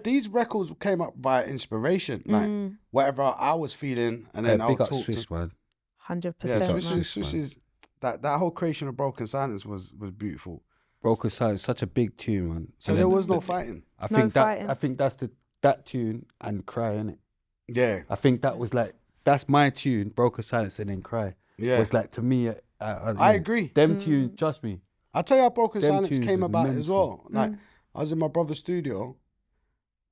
these records came up via inspiration, like whatever I was feeling, and then I'll big up talk Swiss, to. man. 100%. Yeah, man. Swiss is that whole creation of Broken Silence was beautiful. Broken Silence, such a big tune, man. So there was no fighting. I No think fighting. I think that's that tune and Cry, innit? Yeah, I think that was like, that's my tune, Broken Silence and then Cry. yeah. Was like, to me, I agree. Them tunes, trust me. I'll tell you how Broken Them Silence tunes came is about as mental. well. Like, I was in my brother's studio,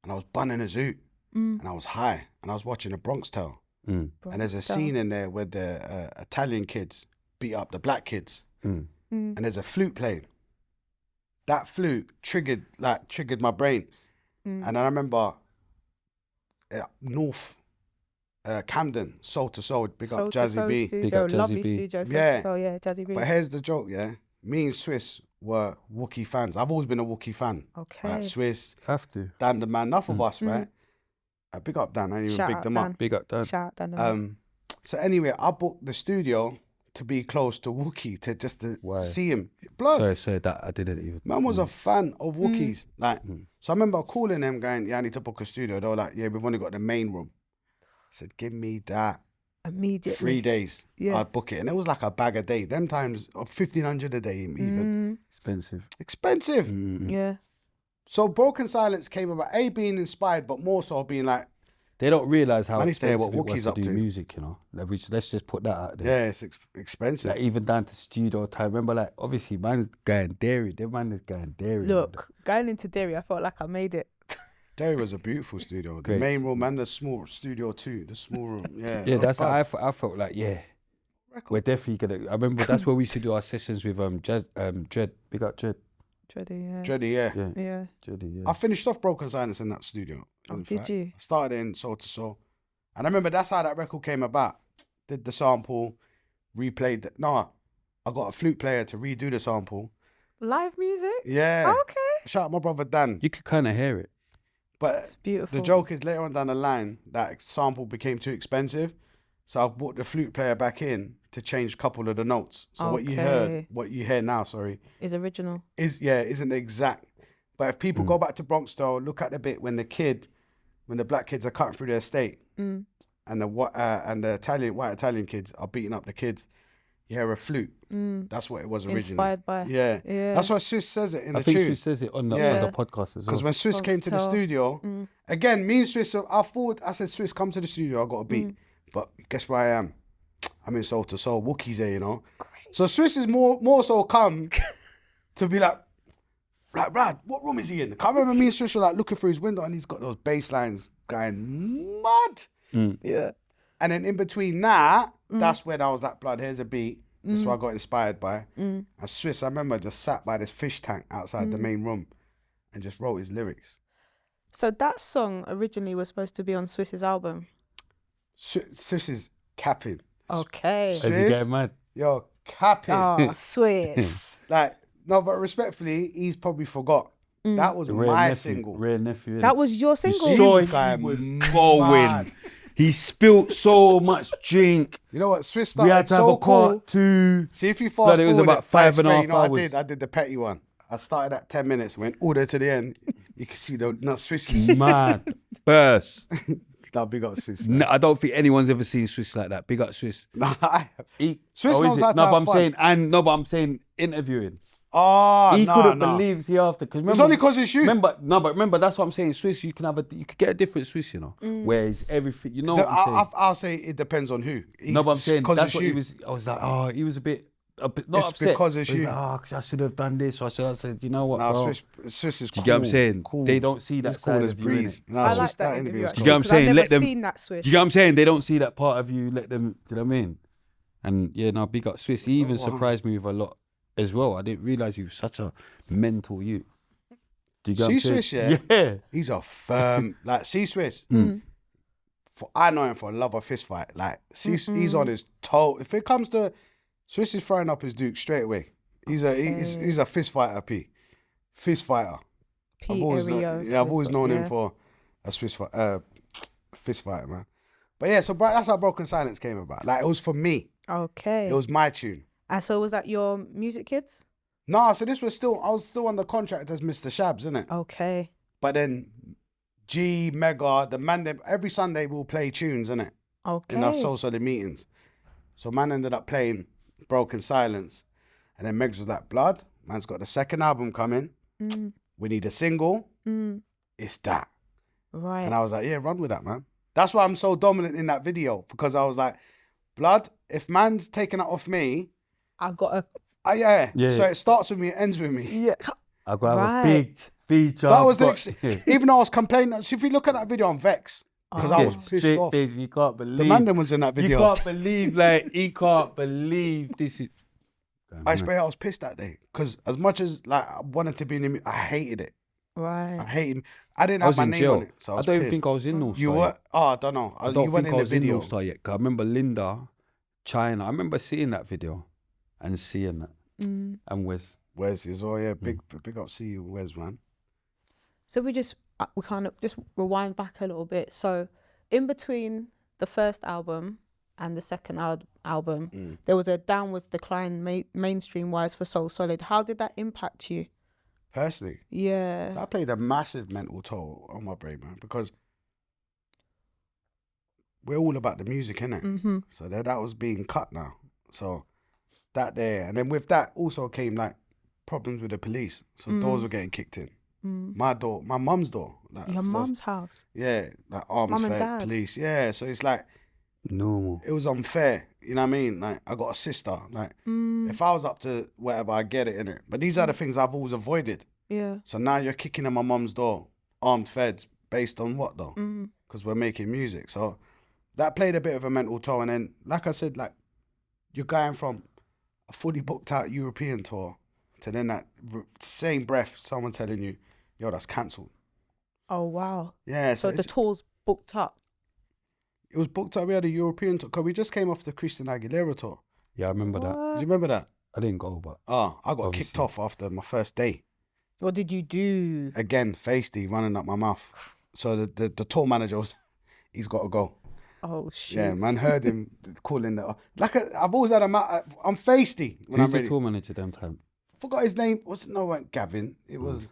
and I was bunning a zoot, and I was high, and I was watching a Bronx Tale. And there's a scene in there where the Italian kids beat up the black kids, and there's a flute playing. That flute triggered my brain, and I remember North Camden, Soul to Soul, big up Jazzy B. Studio, Big up Jazzy lovely B. studio. Yeah. So yeah, Jazzy B. But here's the joke, yeah. Me and Swiss were Wookiee fans. I've always been a Wookiee fan. Okay. Like Swiss, Have to. Dan the man, enough of us, right? Big up Dan, I didn't even Shout big out them Dan. up. Big up, Dan. Shout out Dan. So anyway, I booked the studio to be close to Wookiee to Why? see him. Blood. Sorry, that I didn't even. Man was a fan of Wookiees. Like, so I remember calling them going, yeah, I need to book a studio. They were like, yeah, we've only got the main room. I said, give me that. Immediately. 3 days, Yeah. I'd book it. And it was like a bag a day. Them times, of 1,500 a day even. Expensive. Expensive. Yeah. So Broken Silence came about, being inspired, but more so being like, They don't realise how Man, used to hear expensive what it was Wookiees to up do to. music, you know. Like, let's just put that out there. yeah, it's expensive. Like, even down to studio time. Remember, like, obviously, man's going dairy. Them man is going dairy. Look, going into Derry, I felt like I made it. Derry was a beautiful studio. The Great. main room and the small studio too. The small room. Yeah. Yeah, that's fun. how I felt like, yeah. We're definitely gonna. I remember that's where we used to do our sessions with Dread. Big up Dread. Dready, yeah. Dready, yeah. Yeah. Dready, I finished off Broken Silence in that studio. Oh, in did fact. you? I started in Soul to Soul. And I remember that's how that record came about. Did the sample, replayed it. No, I got a flute player to redo the sample. Live music? Yeah. Okay. Shout out my brother Dan. You could kind of hear it. But It's beautiful. the joke is later on down the line, that sample became too expensive. So I brought the flute player back in to change a couple of the notes. So what you hear now, Is original. isn't exact. But if people go back to Bronx Style, look at the bit when the black kids are cutting through the estate, and the white Italian kids are beating up the kids, you hear a flute. That's what it was originally. Inspired by. Yeah. Yeah. That's why Swiss says it in I the think tune. she says it on the podcast as well. Because when Swiss came to the Tell. studio, again, me and Swiss, I said, Swiss, come to the studio, I got a beat. But guess where I am? I'm in Soul to Soul. Wookiees there, you know. Great. So Swiss is more so come to be like, Brad, what room is he in? I can't remember me and Swiss were like looking through his window and he's got those bass lines going mad. Yeah. And then in between that, that's when I was like, blood, here's a beat. That's what I got inspired by. And Swiss, I remember, just sat by this fish tank outside the main room and just wrote his lyrics. So that song originally was supposed to be on Swiss's album. Swiss is capping. Okay. As you get mad. Yo, capping. Oh, Swiss. Like, no, but respectfully, he's probably forgot. That was my single. Rare nephew. That was your single? He saw was him going was mad. going. He spilt so much drink. You know what? Swiss We started had to have so a part two. See, if you fast Blood, it was forward about 5.5 you know what hours. I did the petty one. I started at 10 minutes, went all the way to the end. You can see the not Swiss. Mad. Burst. Nah, big up Swiss. No, I don't think anyone's ever seen Swiss like that. Big up Swiss. Nah, is Swiss knows it? how to No, have but I'm fun. saying, but I'm saying interviewing. Oh, He nah, couldn't nah. believe the after. It's only because it's you. Remember, that's what I'm saying. Swiss, you could get a different Swiss, you know. Whereas everything, you know what I'm saying. I'll say it depends on who. No, but I'm saying because that's it's what you. he was. I was like, oh, he was a bit not It's upset. because it's He was you. like, oh, 'cause I should have done this. Or I should have said, you know what, Nah, bro? Swiss is Do cool. you get what I'm saying? Cool. They don't see that He's cool side as of you, breeze. innit? Nah, I Swiss, like that interview interview. was Do you cool. get what I'm Because saying? I've Let never them. seen that Swiss. Do you get what I'm saying? They don't see that part of you. Let them. Do you know what I mean? And yeah, no, big up Swiss. He even surprised me with a lot as well. I didn't realize he was such a mental youth. Do you get what I'm saying? Swiss, yeah? Yeah. He's a firm, like, Swiss. I know him for a love of fist fight. Like, he's on his toe. If it comes to Swiss is throwing up his Duke straight away. He's a fist fighter, P. Fist fighter. I've always known him for a fist fighter, man. But yeah, so that's how Broken Silence came about. Like, it was for me. Okay. It was my tune. And so was that your music kids? No, so I was still under contract as Mr. Shabz, innit? Okay. But then G, Mega, the man, every Sunday we'll play tunes, innit? Okay. In our Soul Solid meetings. So man ended up playing Broken Silence. And then Megs was like, blood, man's got the second album coming. We need a single. It's that. Right. And I was like, yeah, run with that, man. That's why I'm so dominant in that video. Because I was like, blood, if man's taking it off me. I've got a... Yeah. So it starts with me, it ends with me. Yeah. I've got to have a big feature. That was even though I was complaining. So if you look at that video, I'm vexed. Because I was pissed off. You can't believe. The man that was in that video. You can't believe, like, he can't believe this is... I was pissed that day. Because as much as like I wanted to be in the music, I hated it. Right. I hated him. I didn't have my name on it. So I don't pissed. think I was in North Star. You were? Oh, I don't know. I don't you weren't think I in was the in video. North Star yet. 'Cause I remember Linda, China. I remember seeing that video and seeing that. And Wes. Wes as well, yeah. Big up, see you, Wes, man. So we kind of just rewind back a little bit. So in between the first album and the second album, there was a downwards decline mainstream-wise for Soul Solid. How did that impact you? Personally? Yeah. That played a massive mental toll on my brain, man, because we're all about the music, innit? So that was being cut now. So that there. And then with that also came like problems with the police. So doors were getting kicked in. My mum's door. Like, Your mum's house? Yeah, like arms, Mum and dad? police. Yeah, so it's like, normal. it was unfair. You know what I mean? Like, I got a sister. Like, if I was up to whatever, I get it, innit? But these are the things I've always avoided. Yeah. So now you're kicking in my mum's door, armed feds, based on what though? Because we're making music. So that played a bit of a mental toll. And then, like I said, like, you're going from a fully booked out European tour to then that same breath, someone telling you, yo, that's cancelled. Oh, wow. Yeah. So the tour's booked up? It was booked up. We had a European tour. Because we just came off the Christina Aguilera tour. Yeah, I remember that. Do you remember that? I didn't go, but... Oh, I got obviously kicked off after my first day. What did you do? Again, feisty, running up my mouth. So the tour manager was, he's got to go. Oh, shit. Yeah, man, heard him calling that. Like, I've always had I'm feisty when Who's I'm the ready. tour manager them time? Forgot his name. It wasn't Gavin. It was,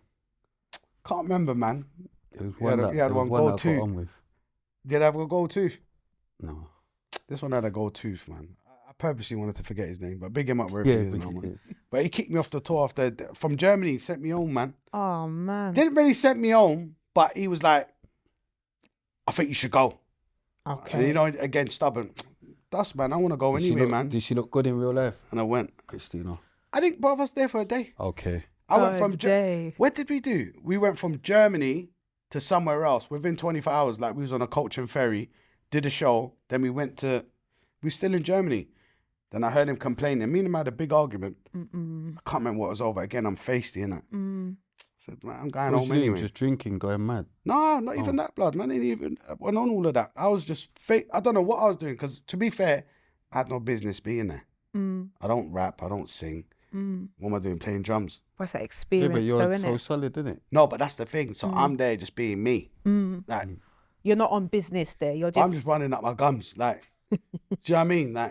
can't remember, man. It was He one had, that, he had there one was one gold that I got tooth. on with. Did I have a gold tooth? No. This one had a gold tooth, man. I purposely wanted to forget his name, but big him up wherever he is now, man. But he kicked me off the tour from Germany, sent me home, man. Oh, man. Didn't really send me home, but he was like, I think you should go. Okay. And, you know, again, stubborn. That's, man, I want to go anyway, man. Did she look good in real life? And I went. Christina. I think both of us there for a day. Okay. I went from day. What did we do? We went from Germany to somewhere else within 24 hours. Like, we was on a coach and ferry, did a show. Then we we're still in Germany. Then I heard him complaining. Me and him had a big argument. I can't remember what was over. Again, I'm feisty, innit? I said, man, I'm going home anyway. Just drinking, going mad. No, not even that, blood, man. Ain't even went on all of that. I was just I don't know what I was doing, because to be fair, I had no business being there. I don't rap, I don't sing. What am I doing? Playing drums. What's that Yeah, experience, but you're though, so innit? solid, isn't it? No, but that's the thing. So I'm there just being me. Like, You're not on business there. You're just... I'm just running up my gums. Like, do you know what I mean? Like,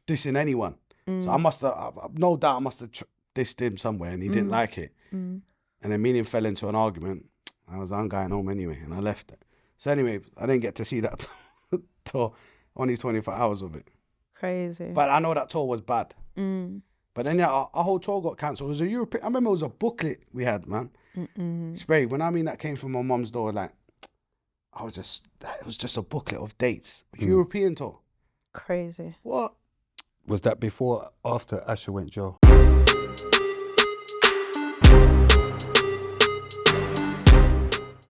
dissing anyone. So I must have, no doubt I must have dissed him somewhere and he didn't like it. And then me and him fell into an argument. I'm going home anyway, and I left it. So anyway, I didn't get to see that tour. Only 24 hours of it. Crazy. But I know that tour was bad. But then yeah, our whole tour got cancelled. It was a European. I remember it was a booklet we had, man. Spray. When I mean that came from my mum's door, like, it was just a booklet of dates. European tour. Crazy. What? Was that before or after Asher went jail?